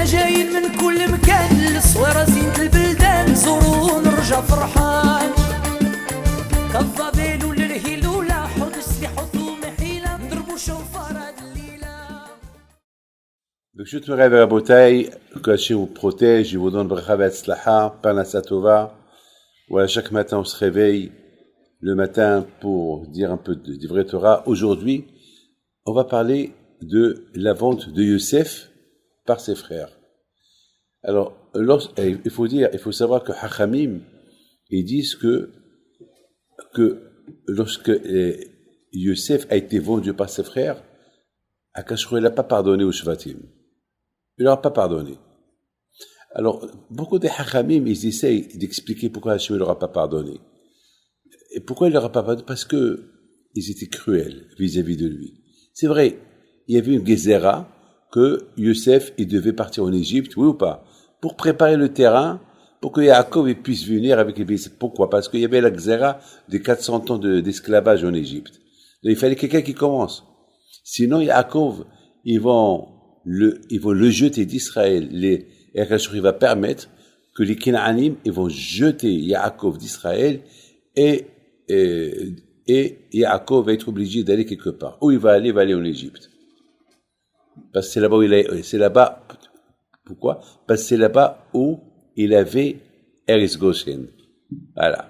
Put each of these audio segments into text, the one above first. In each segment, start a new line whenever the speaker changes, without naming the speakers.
حنا جايين من كل مكان للصويرة زينة البلدان نزورو ونرجع فرحان كالضبيل وللهيل ولا حوض السلاح ومحيلة نضربو شوفار هاد الليلة.
ברשות מוריי ורבותיי, que vous protège et vous donne bracha ve'atzlacha, parnassa tova. Voilà, chaque matin on se réveille le matin pour dire un peu de vrai Torah. Aujourd'hui, on va parler de la vente de Yosef par ses frères. Alors, il faut savoir que Hachamim, ils disent que lorsque Yosef a été vendu par ses frères, Akash Baruch Hu n'a pas pardonné aux Shvatim. Il leur a pas pardonné. Alors, beaucoup de Hachamim, ils essayent d'expliquer pourquoi Hachem ne leur a pas pardonné. Et pourquoi il ne leur a pas pardonné? Parce que ils étaient cruels vis-à-vis de lui. C'est vrai, il y avait une Gezerah que Yosef, il devait partir en Égypte, oui ou pas? Pour préparer le terrain, pour que Yaakov puisse venir avec les pays. Pourquoi? Parce qu'il y avait la Gezerah de 400 ans d'esclavage en Égypte. Donc, il fallait quelqu'un qui commence. Sinon, Yaakov, ils vont le jeter d'Israël. Et Akash va permettre que les Kénaanim, ils vont jeter Yaakov d'Israël et Yaakov va être obligé d'aller quelque part. Où il va aller en Égypte. Parce que c'est là-bas où c'est là-bas. Pourquoi? Parce que c'est là-bas où il avait Eretz Goshen. Voilà.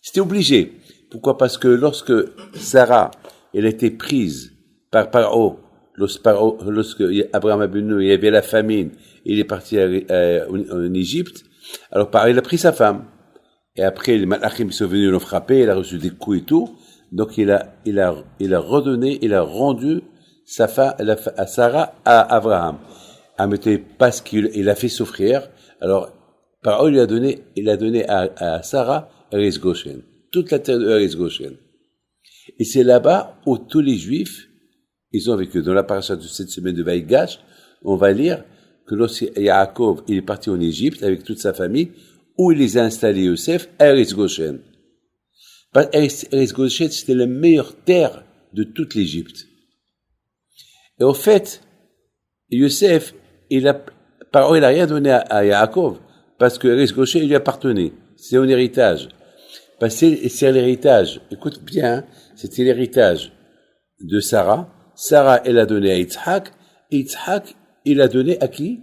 C'était obligé. Pourquoi? Parce que lorsque Sarah, elle a été prise par Paro, lorsque Abraham Abinu, il y avait la famine, il est parti en Égypte, alors Paro, il a pris sa femme. Et après, les Malachim sont venus l'ont frappé, il a reçu des coups et tout. Donc, il a rendu sa femme, à Sarah, à Abraham. Mais parce qu'il a fait souffrir. Alors, Paro, il a donné à Sarah, Eretz Goshen. Toute la terre de Eretz Goshen. Et c'est là-bas où tous les Juifs, ils ont vécu. Dans la paracha de cette semaine de Vaïgash, on va lire que lorsque Yaakov, il est parti en Égypte avec toute sa famille, où il les a installés, Yosef, à Eretz Goshen. Eretz Goshen, c'était la meilleure terre de toute l'Égypte. Et au fait, Yosef, il a rien donné à Yaakov, parce que Eretz Goshen, il lui appartenait. C'est un héritage. Parce que c'est l'héritage. Écoute bien, c'était l'héritage de Sarah. Sarah, elle a donné à Yitzhak, et Yitzhak, il a donné à qui?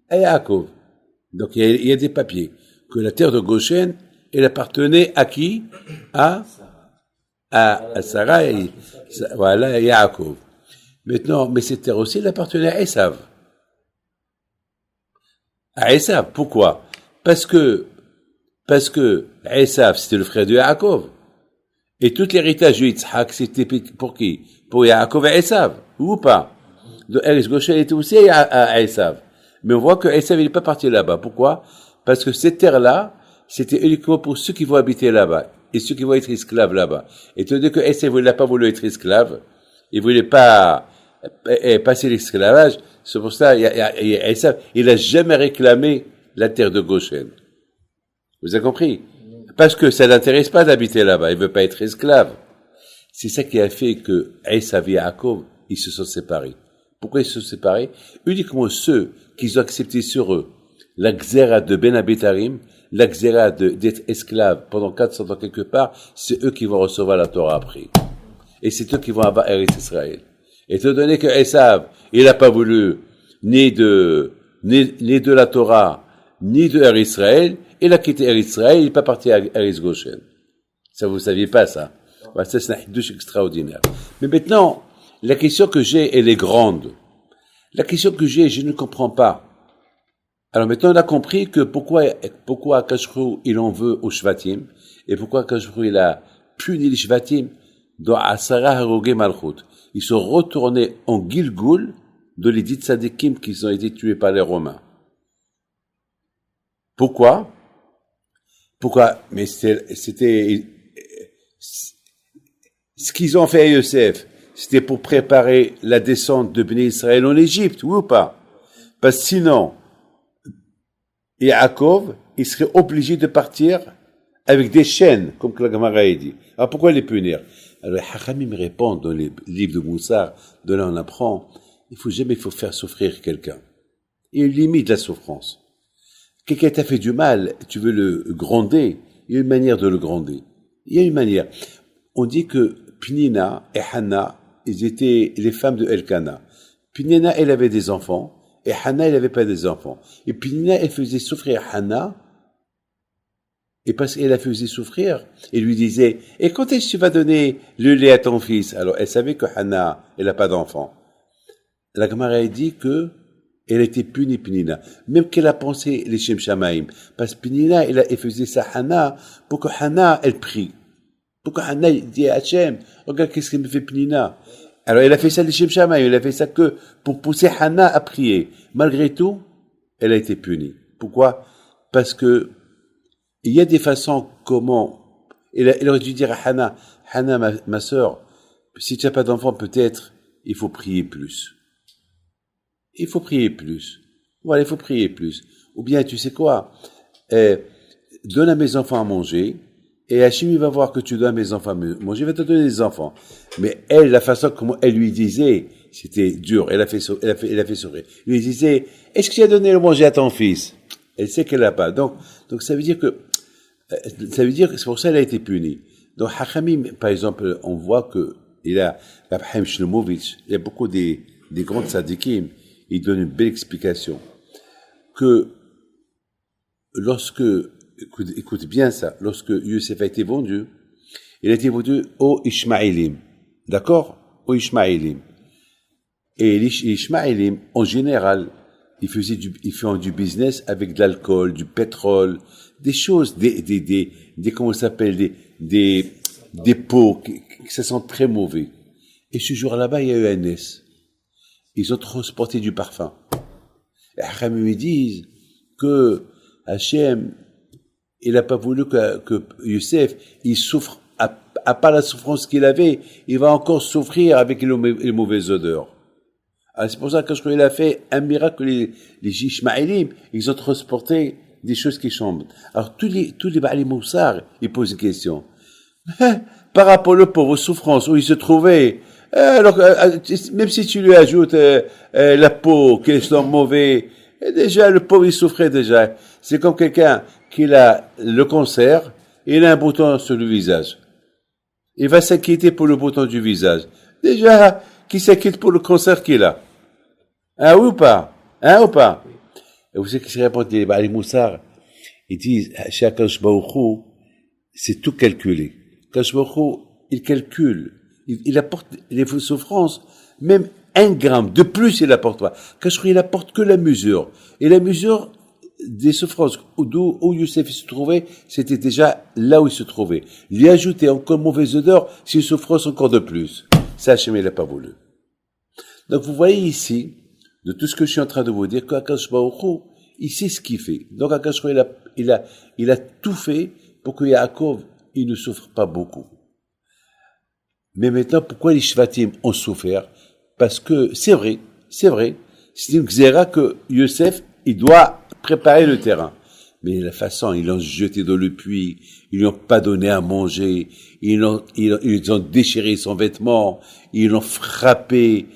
À Yaakov. Donc, il y a des papiers. Que la terre de Goshen, elle appartenait à qui? À Sarah et voilà, et Yaakov. Maintenant, mais cette terre aussi, elle appartenait à Esav. À Esav, pourquoi? Parce que Esav, c'était le frère de Yaakov. Et tout l'héritage de Yitzhak, c'était pour qui? Pour Yaakov et Esav, ou pas? Donc, Eretz Goshen était aussi à Esav. Mais on voit que Esav, il n'est pas parti là-bas. Pourquoi? Parce que cette terre-là, c'était uniquement pour ceux qui vont habiter là-bas, et ceux qui vont être esclaves là-bas. Et tandis que Esav, il n'a pas voulu être esclave, il voulait pas passer l'esclavage, c'est pour ça, Esav, il a jamais réclamé la terre de Goshen. Vous avez compris? Parce que ça l'intéresse pas d'habiter là-bas, il veut pas être esclave. C'est ça qui a fait que Esav et Yaakov, ils se sont séparés. Pourquoi ils se sont séparés? Uniquement ceux qui ont accepté sur eux la Gzera de Ben Abitarim, la Gzera d'être esclave pendant 400 ans quelque part, c'est eux qui vont recevoir la Torah après. Et c'est eux qui vont avoir Eretz Israël. Étant donné que Esav, il n'a pas voulu ni de la Torah, ni de Eretz Israël, il a quitté Eretz Israël, il n'est pas parti à Eretz Goshen. Ça, vous ne saviez pas ça. Ça, c'est un hidouche extraordinaire. Mais maintenant, la question que j'ai, elle est grande. La question que j'ai, je ne comprends pas. Alors maintenant, on a compris que pourquoi Akash Baruch Hu, il en veut aux Shvatim, et pourquoi Akash Baruch Hu, il a puni les Shvatim dans Asara Harogé Malchut. Ils sont retournés en Gilgul de les dits tzadikim qui ont été tués par les Romains. Pourquoi? Mais c'était, ce qu'ils ont fait à Yosef, c'était pour préparer la descente de Bnei Israël en Égypte, oui ou pas? Parce que sinon, Yaakov, il serait obligé de partir avec des chaînes, comme la Gemara a dit. Alors pourquoi les punir? Alors les Hachamim répondent dans les livres de Moussar, de là on apprend, il faut faire souffrir quelqu'un. Il y a une limite de la souffrance. Quelqu'un t'a fait du mal, tu veux le gronder, il y a une manière de le gronder. Il y a une manière. On dit que Pnina et Hana, ils étaient les femmes de Elkana. Pnina, elle avait des enfants, et Hana, elle n'avait pas des enfants. Et Pnina, elle faisait souffrir Hana, et parce qu'elle la faisait souffrir, elle lui disait, et quand est-ce que tu vas donner le lait à ton fils? Alors, elle savait que Hana, elle n'a pas d'enfant. La Gemara a dit que elle était punie, Pnina. Même qu'elle a pensé les Shem Shamaim. Parce que Pnina, elle faisait ça à Hana, pour que Hana, elle prie. Pour que Hana dit à Hachem, regarde qu'est-ce qu'elle me fait Pnina. Alors, elle a fait ça les Shem Shamaim. Elle a fait ça que pour pousser Hana à prier. Malgré tout, elle a été punie. Pourquoi? Parce que il y a des façons comment, elle aurait dû dire à Hana, Hana, ma sœur, si tu n'as pas d'enfant, peut-être, il faut prier plus. Il faut prier plus. Voilà, il faut prier plus. Ou bien, tu sais quoi, donne à mes enfants à manger, et Hachim, il va voir que tu donnes à mes enfants à manger, il va te donner des enfants. Mais elle, la façon comment elle lui disait, c'était dur, elle a fait sourire. Elle lui disait, est-ce que tu as donné le manger à ton fils? Elle sait qu'elle l'a pas. Donc, ça veut dire que c'est pour ça qu'elle a été punie. Donc, Hachamim, par exemple, on voit que, il a, Abraham Shlomovitch, il y a beaucoup des grands tzadikim, il donne une belle explication. Que, écoute bien ça, lorsque Youssef a été vendu, il a été vendu aux Ishmaélim. D'accord? Aux Ishmaélim. Et les Ishmaélim, en général, ils font du business avec de l'alcool, du pétrole, des choses, comment ça s'appelle, des pots, qui ça sent très mauvais. Et ce jour là-bas, il y a eu un S. Ils ont transporté du parfum. Et Hachamim me disent que Hachem, il n'a pas voulu que Youssef, il souffre, à part la souffrance qu'il avait, il va encore souffrir avec les mauvaises odeurs. Alors c'est pour ça que il a fait un miracle, les Ishmaélim, ils ont transporté des choses qui chambent. Alors tous les Ba'ali Moussar, ils posent une question. Par rapport aux pauvres souffrances où il se trouvait, alors même si tu lui ajoutes la peau, qu'elle sent mauvais, déjà le pauvre il souffrait déjà. C'est comme quelqu'un qui a le cancer, et il a un bouton sur le visage. Il va s'inquiéter pour le bouton du visage. Déjà, qui s'inquiète pour le cancer qu'il a? Hein, oui ou pas? Hein ou pas? Et vous savez qui se répondent les Ba'ali Moussar? Ils disent, chez Akadosh Baruch Hu, c'est tout calculé. Akadosh Baruch Hu, il calcule. Il apporte les souffrances, même 1 gramme de plus il apporte pas. Akadosh Baruch Hu, il apporte que la mesure. Et la mesure des souffrances où Youssef se trouvait, c'était déjà là où il se trouvait. Lui ajouter encore mauvaise odeur, c'est une souffrance encore de plus. Ça, Hachem, il n'a pas voulu. Donc, vous voyez ici, de tout ce que je suis en train de vous dire, qu'Akadosh Baruch Hu, il sait ce qu'il fait. Donc, Akadosh Baruch Hu, il a tout fait pour que Yaakov, il ne souffre pas beaucoup. Mais maintenant, pourquoi les Shvatim ont souffert? Parce que, c'est vrai, c'est une xéra que Youssef, il doit préparer le terrain. Mais la façon, ils l'ont jeté dans le puits, ils lui ont pas donné à manger, ils ont déchiré son vêtement, ils l'ont frappé.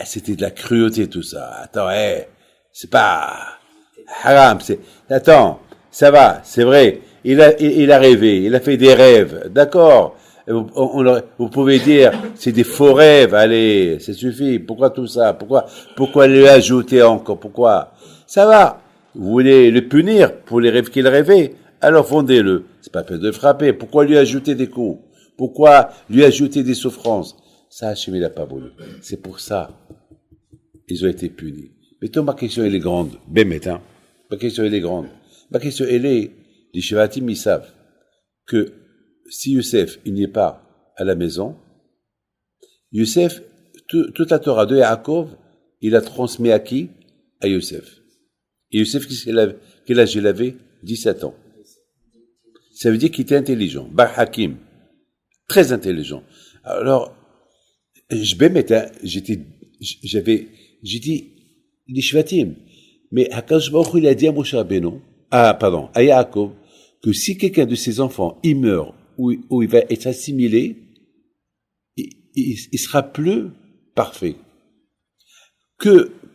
C'était de la cruauté, tout ça. Attends, c'est pas haram, attends, ça va, c'est vrai. Il a rêvé, il a fait des rêves, d'accord. Vous pouvez dire, c'est des faux rêves, allez, ça suffit. Pourquoi tout ça? Pourquoi lui ajouter encore? Pourquoi? Ça va. Vous voulez le punir pour les rêves qu'il rêvait? Alors fondez-le. C'est pas peine de le frapper. Pourquoi lui ajouter des coups? Pourquoi lui ajouter des souffrances? Ça, Hachem, il n'a pas voulu. C'est pour ça. Ils ont été punis. Mais toi, ma question, elle est grande. Bémet, hein. Ma question, elle est grande. Ma question, elle est, les Shevatim, ils savent que si Youssef, il n'est pas à la maison, Youssef, toute la Torah de Yaakov, il a transmis à qui? À Youssef. Et Youssef, quel âge il avait? 17 ans. Ça veut dire qu'il était intelligent. Bar Hakim. Très intelligent. Alors, j'ai dit, les Shvatim. Mais Akadosh Baruch Hu, il a dit à Moshe Rabbeinu, à Yaakov, que si quelqu'un de ses enfants, il meurt, ou il va être assimilé, il sera plus parfait.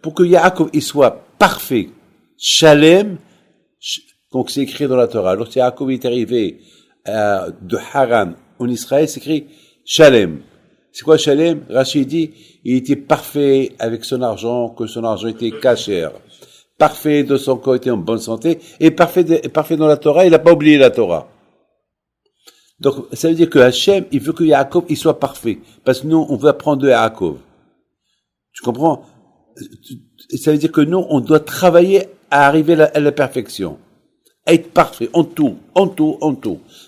Pour que Yaakov, il soit parfait. Shalem, donc c'est écrit dans la Torah. Lorsque Yaakov est arrivé de Haran en Israël, c'est écrit Shalem. C'est quoi Shalem? Rachid dit, il était parfait avec son argent, que son argent était cachère. Parfait de son corps, était en bonne santé, et parfait dans la Torah, il n'a pas oublié la Torah. Donc, ça veut dire que Hachem, il veut que Yaakov, il soit parfait. Parce que nous, on veut apprendre de Yaakov. Tu comprends? Ça veut dire que nous, on doit travailler à arriver à la perfection. À être parfait, en tout.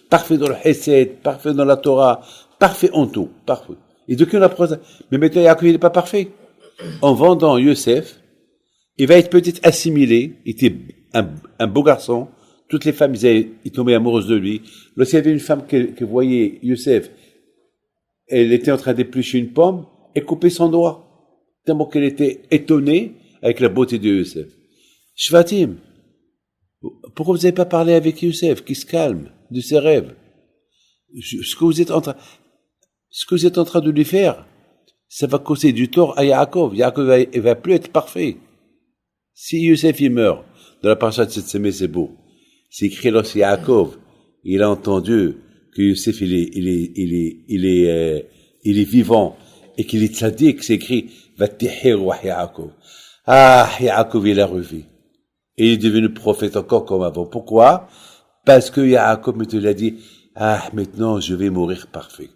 Parfait dans le Hesed, parfait dans la Torah, parfait en tout, parfait. Et de qui on apprend ça? Mais maintenant, Yaakov, il n'est pas parfait. En vendant Yosef, il va être peut-être assimilé, il était un beau garçon, toutes les femmes, ils tombaient amoureuses de lui. Lorsqu'il y avait une femme qui voyait Yosef, elle était en train d'éplucher une pomme, elle coupait son doigt, tellement qu'elle était étonnée avec la beauté de Yosef. Shvatim, pourquoi vous n'avez pas parlé avec Yosef, qui se calme de ses rêves? Ce que vous êtes en train de lui faire, ça va causer du tort à Yaakov. Yaakov, il va plus être parfait. Si Yosef, il meurt, dans la paracha de cette semaine, c'est beau. C'est écrit lorsque Yaakov, il a entendu que Yosef, il est vivant, et qu'il est tzaddik, c'est écrit, Vatihir wa Yaakov. Ah, Yaakov, il a revu. Et il est devenu prophète encore comme avant. Pourquoi? Parce que Yaakov me te l'a dit, ah, maintenant, je vais mourir parfait.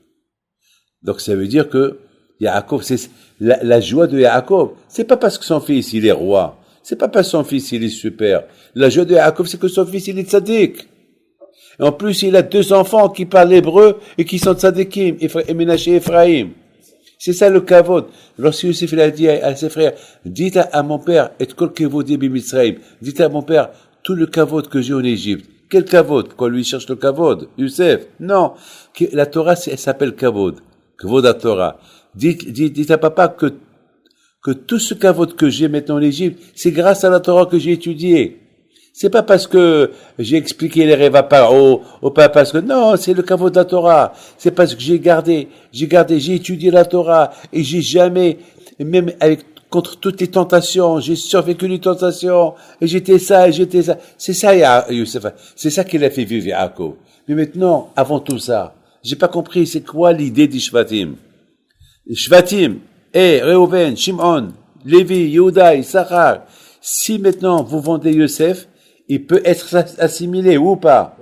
Donc, ça veut dire que Yaakov, c'est la joie de Yaakov. C'est pas parce que son fils, il est roi. C'est pas parce que son fils, il est super. La joie de Yaakov, c'est que son fils, il est tzaddik. Et en plus, il a 2 enfants qui parlent hébreu et qui sont tzaddikim, Ménaché et Ephraïm. C'est ça le kavod. Lorsque Yosef, il a dit à ses frères, dites à mon père, et kol kavodi b'Mitzrayim, dites à mon père, tout le kavod que j'ai en Égypte. Quel kavod? Quand lui cherche le kavod? Yosef? Non. La Torah, elle s'appelle kavod. Kavod à Torah. Dites à papa que tout ce kavod que j'ai maintenant en Égypte, c'est grâce à la Torah que j'ai étudié. C'est pas parce que j'ai expliqué les rêves à Paro, ou pas parce que, non, c'est le kavod de la Torah. C'est parce que j'ai étudié la Torah, et j'ai jamais, même contre toutes les tentations, j'ai survécu les tentations, et j'étais ça. C'est ça, Youssef. C'est ça qu'il a fait vivre Yaakov. Mais maintenant, avant tout ça, j'ai pas compris, c'est quoi l'idée des Shvatim? Shvatim, Reuven, Shimon, Lévi, Yehuda, Issachar. Si maintenant vous vendez Yosef, il peut être assimilé, oui ou pas?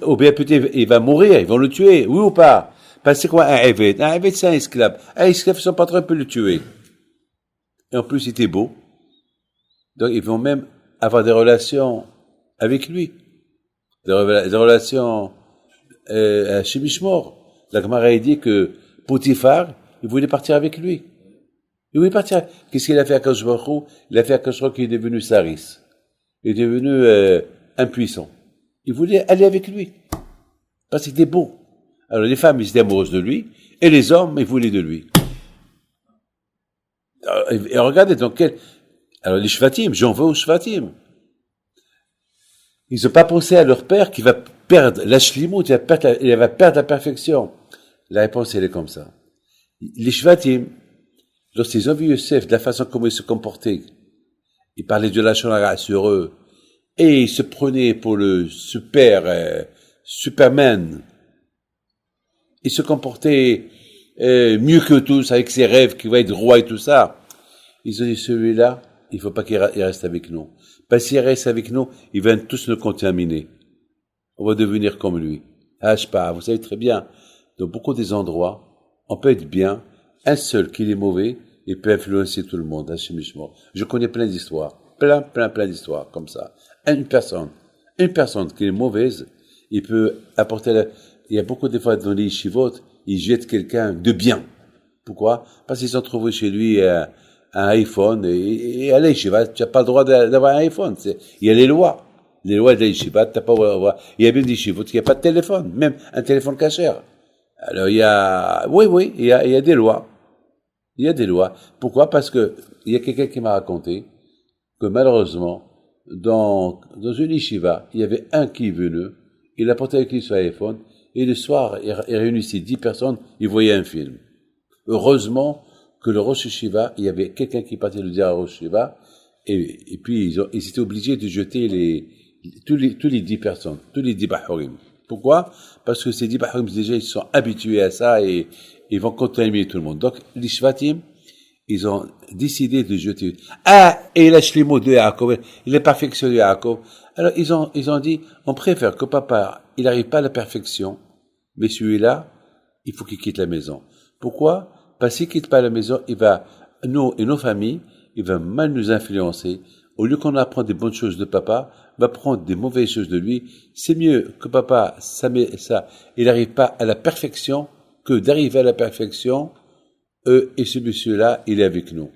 Ou bien peut-être, il va mourir, ils vont le tuer, oui ou pas? Parce que c'est quoi un Eved? Un Eved, c'est un esclave. Un esclave, son patron peut le tuer. Et en plus, il était beau. Donc, ils vont même avoir des relations avec lui. Des relations, chez Mishmor. La Gemara dit que Potiphar, il voulait partir avec lui. Il voulait partir. Qu'est-ce qu'il a fait à Akadosh Baruch Hu? Il a fait à Akadosh Baruch Hu qui est devenu Saris. Il est devenu impuissant. Il voulait aller avec lui. Parce qu'il était beau. Alors les femmes, ils étaient amoureuses de lui, et les hommes, ils voulaient de lui. Et regardez dans quel... Alors les Shvatim, j'en veux aux Shvatim. Ils n'ont pas pensé à leur père qui va perdre la shlimut, il va perdre la perfection. La réponse, elle est comme ça. Les Shvatim, lorsqu'ils ont vu Yosef, de la façon comment il se comportait, il parlait de la Shonara sur eux, et il se prenait pour le Superman. Il se comportait mieux que tous, avec ses rêves, qu'il va être roi et tout ça. Ils ont dit, celui-là, il faut pas qu'il reste avec nous. Parce qu'il reste avec nous, ils viennent tous nous contaminer. On va devenir comme lui. Pas, vous savez très bien, dans beaucoup des endroits, on peut être bien, un seul qui est mauvais, il peut influencer tout le monde, Je connais plein d'histoires, plein d'histoires comme ça. Une personne qui est mauvaise, il peut apporter il y a beaucoup de fois dans les yeshivot, ils jettent quelqu'un de bien. Pourquoi? Parce qu'ils ont trouvé chez lui un iPhone, et à la yeshiva, tu n'as pas le droit d'avoir un iPhone. Il y a les lois. Les lois de la yeshiva, t'as pas, il y a bien des yeshivot qui n'ont pas de téléphone, même un téléphone cachère. Alors il y a, oui, il y a des lois. Il y a des lois. Pourquoi? Parce que il y a quelqu'un qui m'a raconté que malheureusement, dans une yeshiva, il y avait un qui est venu, il a porté avec lui son iPhone, et le soir, il réunissait 10 personnes, il voyait un film. Heureusement que le Rosh Yeshiva, il y avait quelqu'un qui partait le dire à Rosh Yeshiva, Et puis, ils étaient obligés de jeter tous les 10 personnes, tous les 10 Bahourim. Pourquoi? Parce que ces 10 Bahourim, déjà, ils sont habitués à ça et ils vont contaminer tout le monde. Donc, les Shvatim, ils ont décidé de jeter. Et la Shlimo de Yaakov, il est perfection de Yaakov. Alors, ils ont dit, on préfère que papa, il n'arrive pas à la perfection, mais celui-là, il faut qu'il quitte la maison. Pourquoi? Parce qu'il quitte pas la maison, il va, nous et nos familles, il va mal nous influencer. Au lieu qu'on apprend des bonnes choses de papa, va prendre des mauvaises choses de lui. C'est mieux que papa, il n'arrive pas à la perfection, que d'arriver à la perfection, et ce monsieur-là, il est avec nous.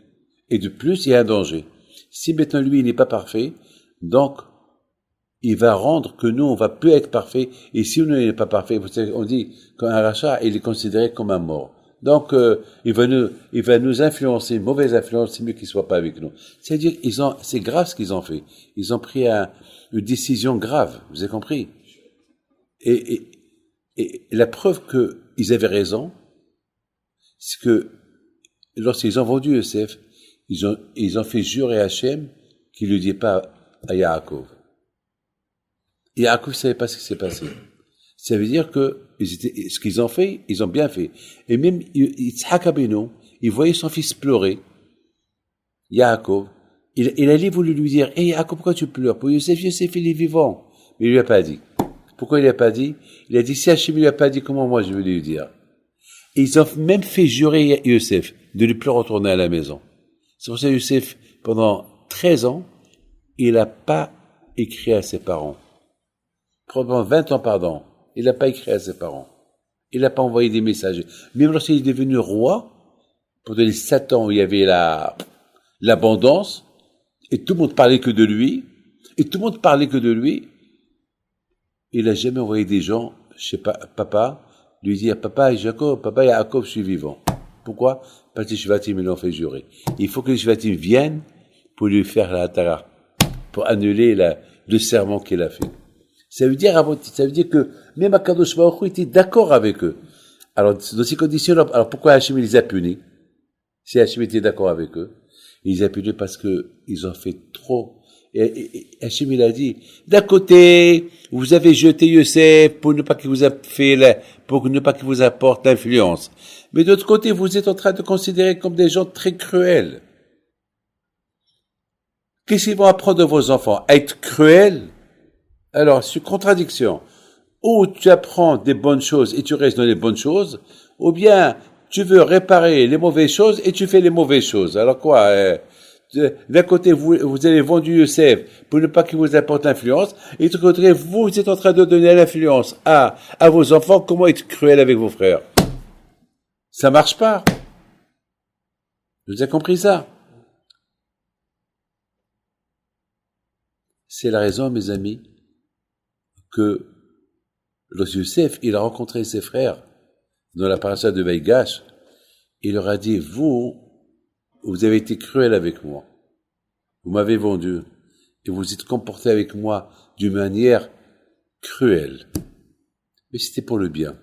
Et de plus, il y a un danger. Si maintenant lui, il n'est pas parfait, donc, il va rendre que nous, on va plus être parfait. Et si nous, il n'est pas parfait, vous savez, on dit qu'un rachat, il est considéré comme un mort. Donc, il va nous influencer, une mauvaise influence, c'est mieux qu'il soit pas avec nous. C'est-à-dire, c'est grave ce qu'ils ont fait. Ils ont pris une décision grave. Vous avez compris? Et la preuve qu'ils avaient raison, c'est que lorsqu'ils ont vendu Yosef, ils ont fait jurer à Hachem qu'il ne le dit pas à Yaakov. Yaakov ne savait pas ce qui s'est passé. Ça veut dire que ce qu'ils ont fait, ils ont bien fait. Et même Yitzhak Abinu, il voyait son fils pleurer. Yaakov, il allait voulu lui dire, hey Yaakov, pourquoi tu pleures? Pour Yosef, il est vivant. Mais il lui a pas dit. Pourquoi il lui a pas dit? Il a dit, si Hachem lui a pas dit, comment moi je vais lui dire? Et ils ont même fait jurer Yosef de ne plus retourner à la maison. C'est pour ça que Yosef, pendant 13 ans, il n'a pas écrit à ses parents. Pendant 20 ans, pardon. Il n'a pas écrit à ses parents. Il n'a pas envoyé des messages. Même lorsqu'il est devenu roi, pendant les 7 ans où il y avait l'abondance, et tout le monde parlait que de lui, il n'a jamais envoyé des gens chez papa, lui dire, papa Yaakov, je suis vivant. Pourquoi? Parce que les Shvatim, ils l'ont fait jurer. Il faut que les Shvatim viennent pour lui faire la hatara, pour annuler le serment qu'il a fait. Ça veut dire que même Akadosh Baruch Hu était d'accord avec eux. Alors, dans ces conditions-là, alors pourquoi Hachem les a punis? Si Hachem était d'accord avec eux, il les a punis parce que ils ont fait trop. Et Hachem, il a dit, d'un côté, vous avez jeté Yosef pour ne pas qu'il vous apporte l'influence. Mais de l'autre côté, vous êtes en train de considérer comme des gens très cruels. Qu'est-ce qu'ils vont apprendre de vos enfants? À être cruels? Alors, c'est une contradiction. Ou tu apprends des bonnes choses et tu restes dans les bonnes choses, ou bien tu veux réparer les mauvaises choses et tu fais les mauvaises choses. Alors quoi? D'un côté, vous avez vendu Yosef pour ne pas qu'il vous apporte l'influence, et de l'autre côté, vous êtes en train de donner l'influence à vos enfants. Comment être cruel avec vos frères? Ça marche pas. Vous avez compris ça? C'est la raison, mes amis, que lorsque Yosef, il a rencontré ses frères dans la paracha de Vaïgash, il leur a dit, vous avez été cruel avec moi. Vous m'avez vendu. Et vous êtes comporté avec moi d'une manière cruelle. Mais c'était pour le bien.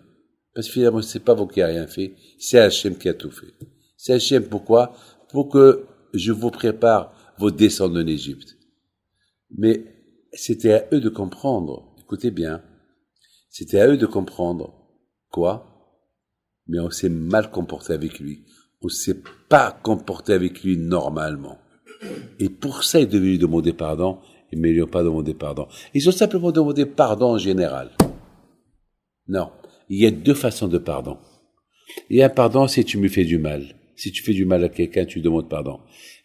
Parce que finalement, c'est pas vous qui avez rien fait, c'est Hachem qui a tout fait. C'est Hachem, pourquoi? Pour que je vous prépare vos descentes en Égypte. Mais c'était à eux de comprendre. Écoutez bien. C'était à eux de comprendre. Quoi? Mais on s'est mal comporté avec lui. On s'est pas comporté avec lui normalement. Et pour ça, il est devenu demander pardon, mais ils lui ont pas demandé pardon. Ils ont simplement demandé pardon en général. Non. Il y a deux façons de pardon. Il y a un pardon si tu me fais du mal. Si tu fais du mal à quelqu'un, tu demandes pardon.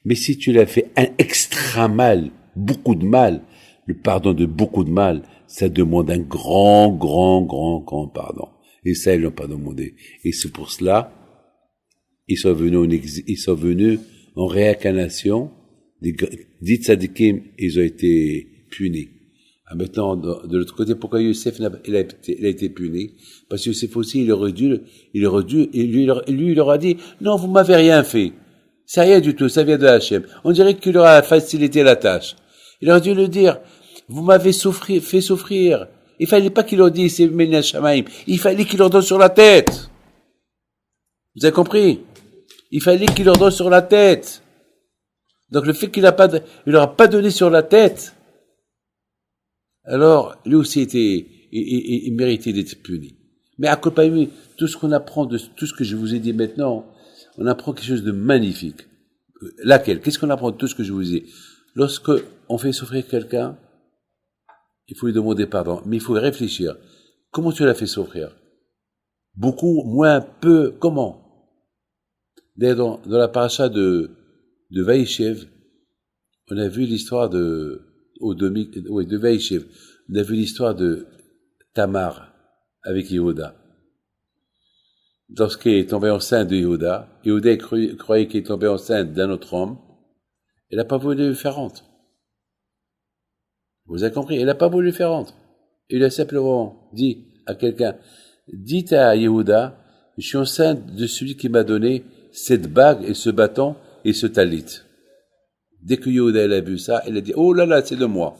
Mais si tu l'as fait un extra mal, beaucoup de mal, le pardon de beaucoup de mal, ça demande un grand pardon. Et ça, ils l'ont pas demandé. Et c'est pour cela, ils sont venus en réincarnation, des tzadikim, ils ont été punis. Maintenant, de l'autre côté, pourquoi Yosef il a été puni? Parce que Yosef aussi, lui, il leur a dit, non, vous m'avez rien fait. C'est rien du tout, ça vient de Hachem. On dirait qu'il leur a facilité la tâche. Il aurait dû le dire, vous m'avez fait souffrir. Il fallait pas qu'il leur dise, c'est Mena Shamaim. Il fallait qu'il leur donne sur la tête. Vous avez compris? Il fallait qu'il leur donne sur la tête. Donc le fait qu'il n'aura pas donné sur la tête, alors lui aussi il méritait d'être puni. Mais à côté tout ce qu'on apprend de tout ce que je vous ai dit maintenant, on apprend quelque chose de magnifique. Laquelle? Qu'est-ce qu'on apprend de tout ce que je vous ai dit? Lorsque on fait souffrir quelqu'un, il faut lui demander pardon, mais il faut réfléchir. Comment tu l'as fait souffrir? Beaucoup, moins, peu, comment? D'ailleurs, dans la paracha de Vaïchev, on a vu l'histoire de Vaïchev. On a vu l'histoire de Tamar avec Yehuda. Lorsqu'elle est tombée enceinte de Yehuda, Yehuda croyait qu'elle est tombée enceinte d'un autre homme. Elle n'a pas voulu lui faire rentrer. Vous avez compris? Elle n'a pas voulu lui faire rentrer. Il a simplement dit à quelqu'un, dites à Yehuda, je suis enceinte de celui qui m'a donné cette bague et ce bâton et ce talit. Dès que Yehuda elle a vu ça, elle a dit, oh là là, c'est de moi.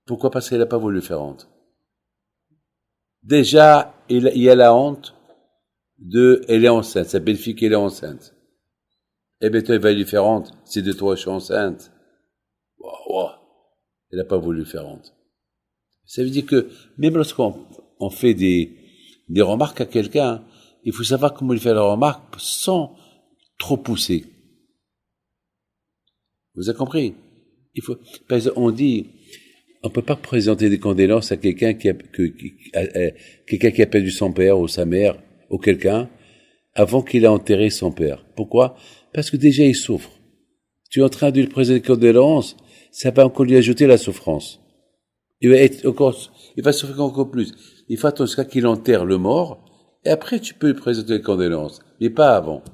Pourquoi? Parce qu'elle n'a pas voulu le faire rentrer. Déjà, il y a la honte elle est enceinte, sa belle-fille qu'elle est enceinte. Eh bien, toi, il va lui faire honte, c'est de toi, je suis enceinte. Wow. Elle n'a pas voulu le faire honte. Ça veut dire que, même lorsqu'on fait des remarques à quelqu'un, il faut savoir comment lui faire la remarque sans trop pousser. Vous avez compris? Par exemple, on dit, on peut pas présenter des condoléances à quelqu'un quelqu'un qui a perdu son père ou sa mère ou quelqu'un avant qu'il a enterré son père. Pourquoi? Parce que déjà il souffre. Tu es en train de lui présenter des condoléances, ça va encore lui ajouter la souffrance. Il va souffrir encore plus. Il faut attendre jusqu'à qu'il enterre le mort, et après tu peux lui présenter des condoléances, mais pas avant.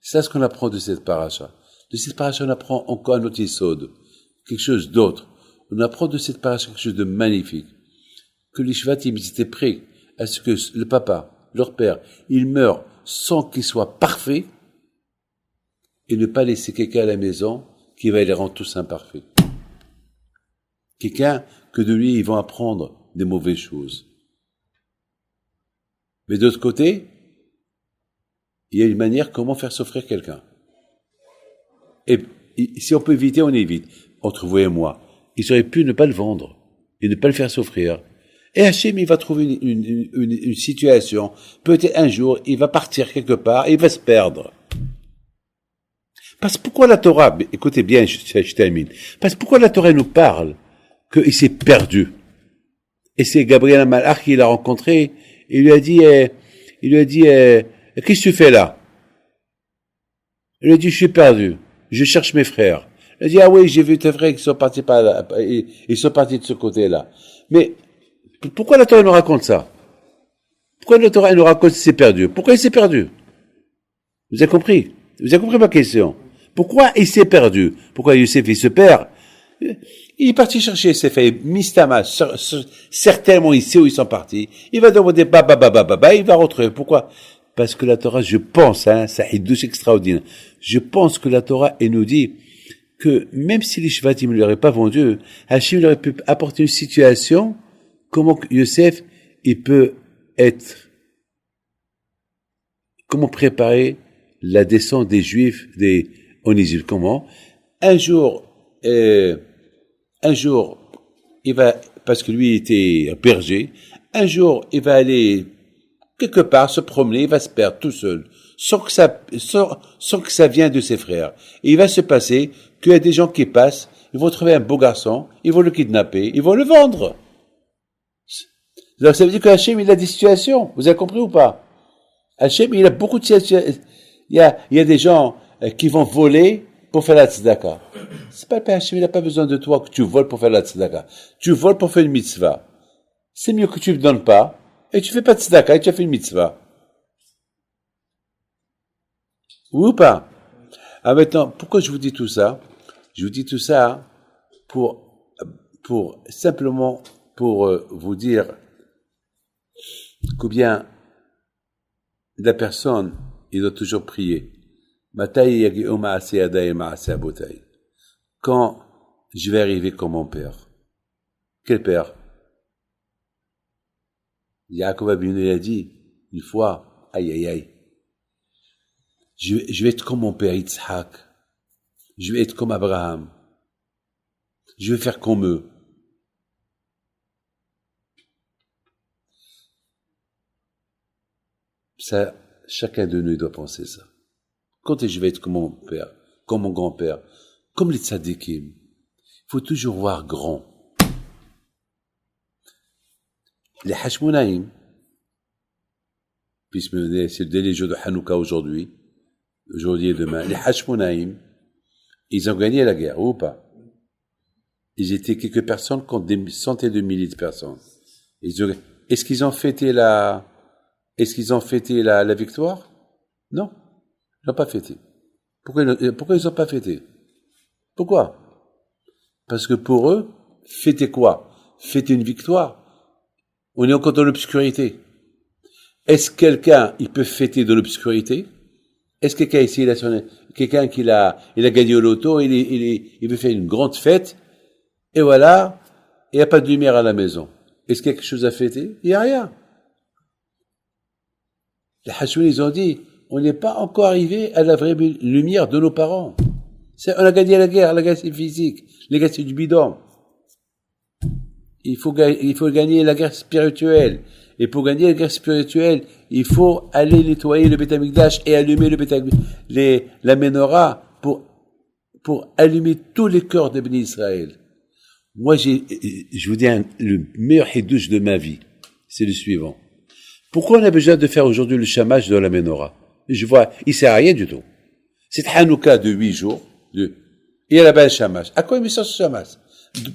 C'est ce qu'on apprend de cette paracha. De cette paracha, on apprend encore un autre isod, quelque chose d'autre. On apprend de cette paracha quelque chose de magnifique. Que les Shvatim étaient prêts à ce que le papa, leur père, il meure sans qu'il soit parfait, et ne pas laisser quelqu'un à la maison qui va les rendre tous imparfaits. Quelqu'un que de lui, ils vont apprendre des mauvaises choses. Mais d'autre côté, il y a une manière comment faire souffrir quelqu'un. Et si on peut éviter, on évite. Entre vous et moi, ils auraient pu ne pas le vendre et ne pas le faire souffrir. Et Hachem, il va trouver une situation. Peut-être un jour, il va partir quelque part et il va se perdre. Parce que pourquoi la Torah, écoutez bien, je termine. Parce que pourquoi la Torah nous parle qu'il s'est perdu. Et c'est Gabriel Malach qui l'a rencontré. Il lui a dit, qu'est-ce que tu fais là? Il lui a dit, je suis perdu. Je cherche mes frères. Il a dit, ah oui, j'ai vu tes frères qui sont partis par là, ils sont partis de ce côté-là. Mais, pourquoi la Torah nous raconte ça? Pourquoi la Torah nous raconte qu'il s'est perdu? Pourquoi il s'est perdu? Vous avez compris? Vous avez compris ma question? Pourquoi il s'est perdu? Pourquoi Youssef, il se perd? Il est parti chercher ses filles, Mistama, certainement il sait où ils sont partis. Il va demander il va retrouver. Pourquoi? Parce que la Torah, je pense, ça est douce extraordinaire. Je pense que la Torah, elle nous dit que même si les Shvatim ne l'auraient pas vendu, Hachem aurait pu apporter une situation, comment Youssef, il peut être, comment préparer la descente des Juifs en Égypte. Comment? Un jour, il va, parce que lui était berger, un jour, il va aller quelque part se promener, il va se perdre tout seul, sans que ça vienne de ses frères. Et il va se passer qu'il y a des gens qui passent, ils vont trouver un beau garçon, ils vont le kidnapper, ils vont le vendre. Donc ça veut dire que Hachem, il a des situations. Vous avez compris ou pas? Hachem, il a beaucoup de situations. Il y a des gens qui vont voler pour faire la tzedaka. C'est pas le Père Hachem, il n'a pas besoin de toi que tu voles pour faire la tzedaka. Tu voles pour faire une mitzvah. C'est mieux que tu ne donnes pas, et tu fais pas de tzedaka, et tu as fait une mitzvah. Oui ou pas? Ah, maintenant, pourquoi je vous dis tout ça? Je vous dis tout ça simplement pour vous dire combien la personne, il doit toujours prier. Quand je vais arriver comme mon père. Quel père? Yaakov Abinu, il a dit, une fois, aïe, je vais être comme mon père Yitzhak. Je vais être comme Abraham. Je vais faire comme eux. Ça, chacun de nous doit penser ça. Quand je vais être comme mon père, comme mon grand-père, comme les tzadikim, il faut toujours voir grand. Les Hashmonaïm, puisque c'est le dernier jour de Hanouka aujourd'hui et demain, les Hashmonaïm, ils ont gagné la guerre, ou pas? Ils étaient quelques personnes contre des centaines de milliers de personnes. Est-ce qu'ils ont fêté la victoire? Non. Ils n'ont pas fêté. Pourquoi ils n'ont pas fêté? Pourquoi? Parce que pour eux, fêter quoi? Fêter une victoire. On est encore dans l'obscurité. Est-ce quelqu'un, il peut fêter de l'obscurité? Est-ce quelqu'un ici, quelqu'un il a gagné au loto, il veut faire une grande fête, et voilà, il n'y a pas de lumière à la maison. Est-ce qu'il y a quelque chose à fêter? Il n'y a rien. Les Hashmouni, ils ont dit, on n'est pas encore arrivé à la vraie lumière de nos parents. On a gagné la guerre c'est physique, la guerre c'est du bidon. Il faut gagner la guerre spirituelle. Et pour gagner la guerre spirituelle, il faut aller nettoyer le Beth Amikdash et allumer la menorah pour allumer tous les cœurs des bénis Israël. Moi, je vous dis le meilleur hidouche de ma vie, c'est le suivant. Pourquoi on a besoin de faire aujourd'hui le chamage de la menorah? Je vois, il sert à rien du tout. C'est Hanouka de 8 jours, il y a là-bas le chamage. À quoi il me sert ce chamage?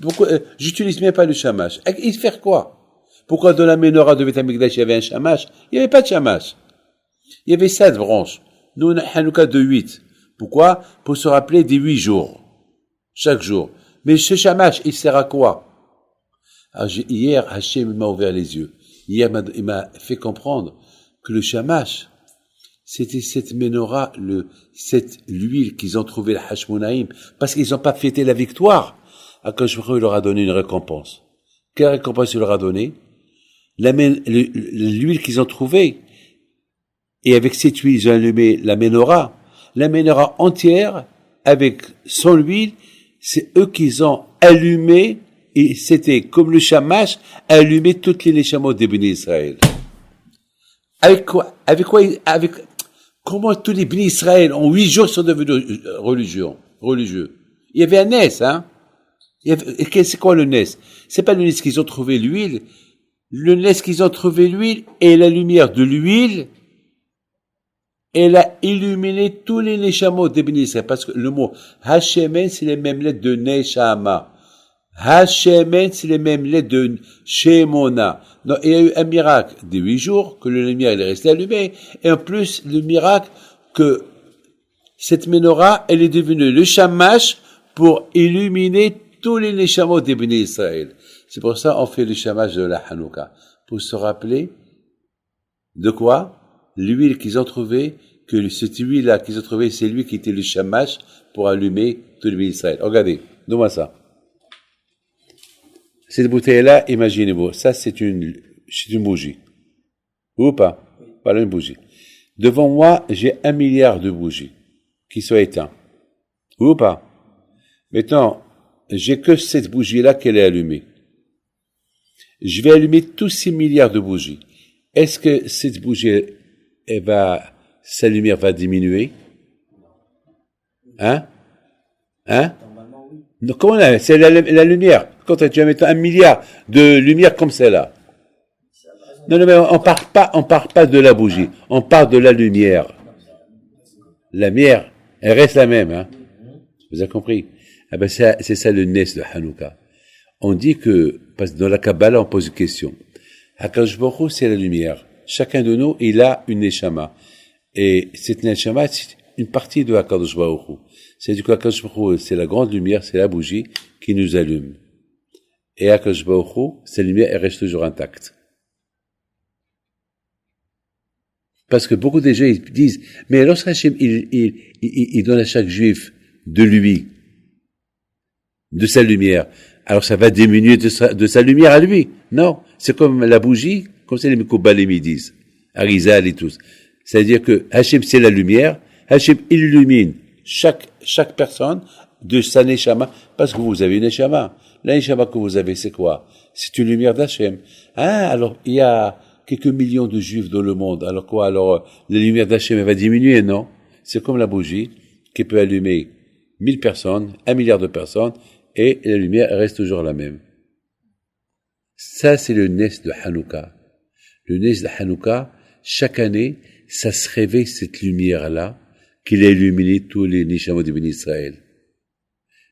Pourquoi, j'utilise même pas le chamage. Il fait quoi? Pourquoi dans la menorah de Beth Amikdash il y avait un chamage? Il n'y avait pas de chamage. Il y avait 7 branches. Nous, on a Hanouka de 8. Pourquoi? Pour se rappeler des 8 jours. Chaque jour. Mais ce chamage, il sert à quoi? Alors, hier, Hachem m'a ouvert les yeux. Hier, il m'a fait comprendre que le shamash, c'était cette menorah, cette l'huile qu'ils ont trouvé, le Hashmonaïm, parce qu'ils n'ont pas fêté la victoire. Akadosh Baruch Hu leur a donné une récompense. Quelle récompense il leur a donné? L'huile qu'ils ont trouvée. Et avec cette huile, ils ont allumé la menorah entière, avec son huile, c'est eux qui ont allumé, et c'était comme le shamash, allumer toutes les neshamot des bénis Israël. Avec quoi? Comment tous les bénis Israël en 8 jours sont devenus religieux? Il y avait un Nes, hein? C'est quoi le Nes? C'est pas le Nes qu'ils ont trouvé l'huile. Le Nes qu'ils ont trouvé l'huile et la lumière de l'huile, elle a illuminé tous les neshamot des bénis Israël. Parce que le mot Hashemen, c'est les mêmes lettres de Neshama. Hashemen, c'est les mêmes lettres de Shemona. Donc, il y a eu un miracle de 8 jours, que la lumière est restée allumée, et en plus, le miracle que cette menorah, elle est devenue le shamash pour illuminer tous les neshamot des bénis Israël. C'est pour ça qu'on fait le shamash de la Hanouka. Pour se rappeler de quoi? L'huile qu'ils ont trouvée, que cette huile-là qu'ils ont trouvée, c'est lui qui était le shamash pour allumer tous les bénis Israël. Regardez, donne-moi ça. Cette bouteille-là, imaginez-vous, ça c'est une bougie. Ou pas? Voilà une bougie. Devant moi, j'ai 1 milliard de bougies qui sont éteintes. Ou pas? Maintenant, j'ai que cette bougie-là qu'elle est allumée. Je vais allumer tous ces milliards de bougies. Est-ce que cette bougie, sa lumière va diminuer? Hein? Donc, comment là? C'est la lumière. Quand tu vas mettre 1 milliard de lumière comme celle-là. Non, mais on part pas de la bougie. On part de la lumière. La lumière, elle reste la même, hein. Vous avez compris? Ah ben, c'est ça le Nes de Hanouka. On dit que, parce que dans la Kabbalah, on pose une question. Akadosh Baruch Hu, c'est la lumière. Chacun de nous, il a une Neshama. Et cette Neshama, c'est une partie de Akadosh Baruch Hu. C'est du coup, Akadosh Baruch Hu, c'est la grande lumière, c'est la bougie qui nous allume. Et Akadosh Baruch Hu, cette lumière, elle reste toujours intacte. Parce que beaucoup de gens, ils disent, mais lorsque Hachem, il donne à chaque juif de lui, de sa lumière, alors ça va diminuer de sa lumière à lui. Non. C'est comme la bougie, comme c'est les Mekoubalim, ils disent. Arizal et tous. C'est-à-dire que Hachem, c'est la lumière. Hachem illumine chaque personne de sa neshama, parce que vous avez une neshama. La neshama que vous avez, c'est quoi? C'est une lumière d'Hachem. Ah, alors, il y a quelques millions de juifs dans le monde. Alors quoi? Alors, la lumière d'Hachem, elle va diminuer, non? C'est comme la bougie, qui peut allumer 1000 personnes, 1 milliard de personnes, et la lumière reste toujours la même. Ça, c'est le Nes de Hanouka. Le Nes de Hanouka, chaque année, ça se réveille cette lumière-là, qu'il a illuminé tous les Neshamot de Béni Israël.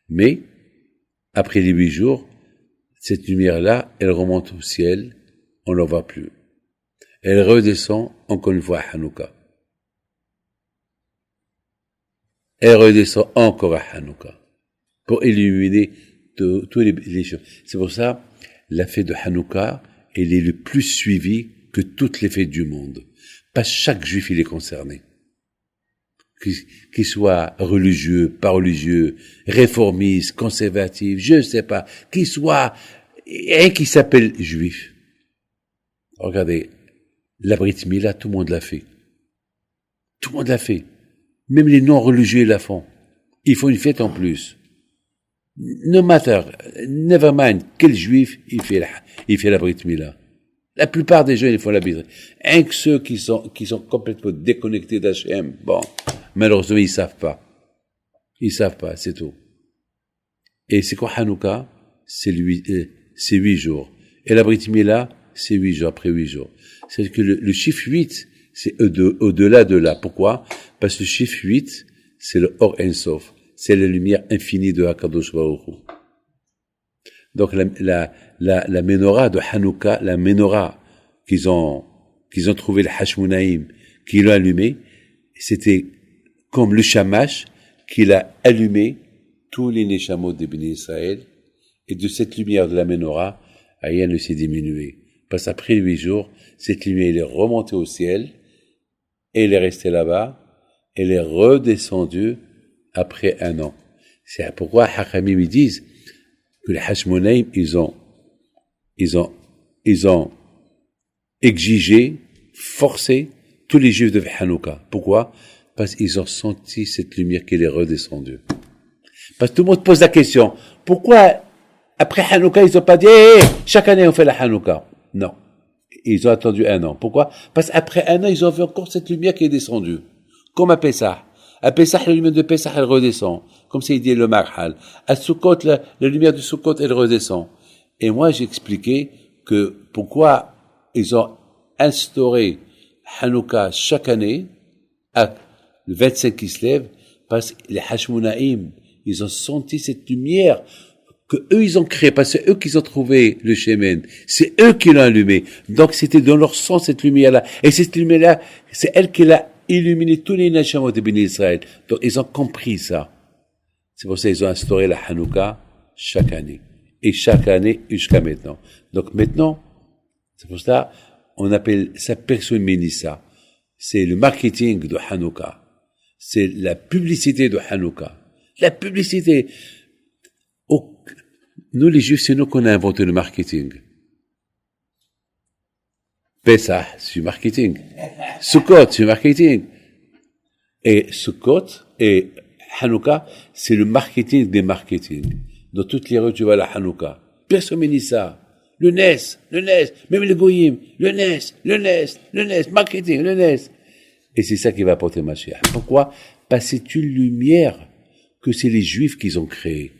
Mais, après les 8 jours, cette lumière-là, elle remonte au ciel, on ne la voit plus. Elle redescend encore une fois à Hanouka. Elle redescend encore à Hanouka pour illuminer tous les choses. C'est pour ça, la fête de Hanouka, elle est le plus suivie que toutes les fêtes du monde. Pas chaque juif, il est concerné. Qu'il soit religieux, pas religieux, réformiste, conservatif, je ne sais pas, qu'il soit, et qui s'appelle juif. Regardez, la Brit Mila, tout le monde l'a fait. Tout le monde l'a fait. Même les non-religieux la font. Il faut une fête en plus. No matter, never mind, quel juif il fait la Brit Mila. La plupart des gens, ils font la Brit Mila. Rien que ceux qui sont complètement déconnectés d'Hachem, bon, malheureusement, ils savent pas. Ils savent pas, c'est tout. Et c'est quoi Hanouka? C'est 8 jours. Et la Brit Mila, c'est 8 jours, après 8 jours. C'est que le chiffre 8, c'est au-delà de là. Pourquoi? Parce que le chiffre 8, c'est le Or En Sof. C'est la lumière infinie de Hakadosh Baruch Hu. Donc, la menorah de Hanouka, la menorah qu'ils ont trouvé le Hashmonaïm, qui l'ont allumé, c'était comme le Shamash, qu'il a allumé tous les Neshamot de Béni Israël, et de cette lumière de la menorah, rien ne s'est diminué. Parce qu'après 8 jours, cette lumière, elle est remontée au ciel, et elle est restée là-bas, elle est redescendue après 1 an. C'est pourquoi Hachamim ils disent que les Hashmonaïm, ils ont exigé, forcé tous les juifs de Hanouka. Pourquoi? Parce qu'ils ont senti cette lumière qui est redescendue. Parce que tout le monde pose la question, pourquoi après Hanouka, ils n'ont pas dit, chaque année on fait la Hanouka? Non. Ils ont attendu 1 an. Pourquoi? Parce qu'après 1 an, ils ont vu encore cette lumière qui est descendue. Comme à Pessah. À Pessah, la lumière de Pessah, elle redescend. Comme c'est dit le Marhal. À Sukkot, la lumière de Sukkot, elle redescend. Et moi, j'ai expliqué que pourquoi ils ont instauré Hanouka chaque année, le 25 qui se lève, parce que les Hashmonaïm, ils ont senti cette lumière que eux ils ont créé, parce que c'est eux qui ont trouvé le Shemen, c'est eux qui l'ont allumé. Donc c'était dans leur sang cette lumière-là. Et cette lumière-là, c'est elle qui l'a illuminé tous les Neshamot de Béni Israël. Donc ils ont compris ça. C'est pour ça qu'ils ont instauré la Hanouka chaque année. Et chaque année jusqu'à maintenant. Donc maintenant, c'est pour ça, on appelle ça personne Ménissa. C'est le marketing de Hanouka. C'est la publicité de Hanouka. La publicité. Nous, les Juifs, c'est nous qu'on a inventé le marketing. Pessah, c'est du marketing. Sukkot, c'est du marketing. Et Sukkot et Hanouka, c'est le marketing des marketing. Dans toutes les rues, tu vois la Hanouka. Personne ne dit ça. Le NES, même les Goyim, le NES, marketing, le NES. Et c'est ça qui va apporter Mashiach. Pourquoi? Parce que c'est une lumière que c'est les Juifs qui ont créée.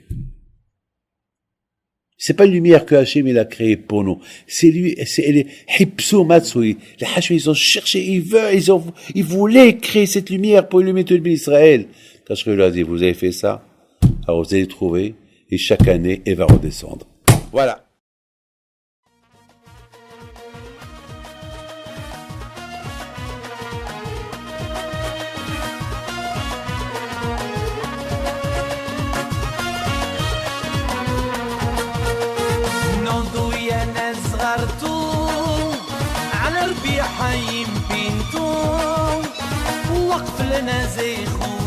C'est pas une lumière que Hachem il a créée pour nous. C'est lui, c'est les Hipsou Matsui. Les Hachem ils ont cherché, ils voulaient créer cette lumière pour illuminer tout le pays d'Israël. Quand je leur ai dit, vous avez fait ça, alors vous allez trouver, et chaque année, elle va redescendre. Voilà.
على ربيع حيم بنتو وقف لنا زي خو